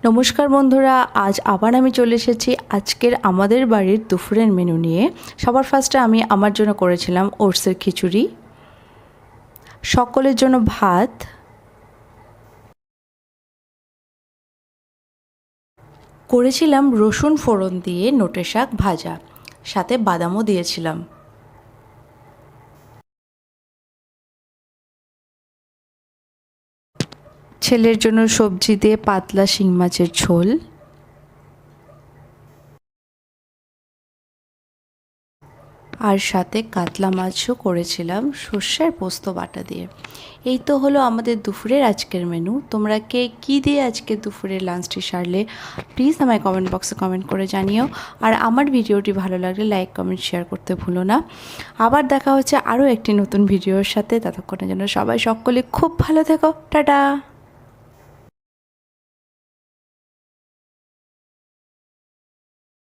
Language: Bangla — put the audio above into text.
নমস্কার বন্ধুরা, আজ আবার আমি চলে এসেছি আজকের আমাদের বাড়ির দুপুরের মেনু নিয়ে। সবার ফার্স্টে আমি আমার জন্য করেছিলাম ওটসের খিচুড়ি, সকলের জন্য ভাত, করেছিলাম রসুন ফোড়ন দিয়ে নোটে শাক ভাজা, সাথে বাদামও দিয়েছিলাম। ছেলের জন্য সবজি দিয়ে পাতলা শিং মাছের ঝোল, আর সাথে কাতলা মাছও করেছিলাম সর্ষের পোস্ত বাটা দিয়ে। এই তো হলো আমাদের দুপুরের আজকের মেনু। তোমরা কে কী দিয়ে আজকে দুপুরের লাঞ্চটি সারলে প্লিজ আমায় কমেন্ট বক্সে কমেন্ট করে জানিও। আর আমার ভিডিওটি ভালো লাগলে লাইক কমেন্ট শেয়ার করতে ভুলো না। আবার দেখা হচ্ছে আরও একটি নতুন ভিডিওর সাথে। ততক্ষণের জন্য সবাই সকলে খুব ভালো থেকো। টাটা।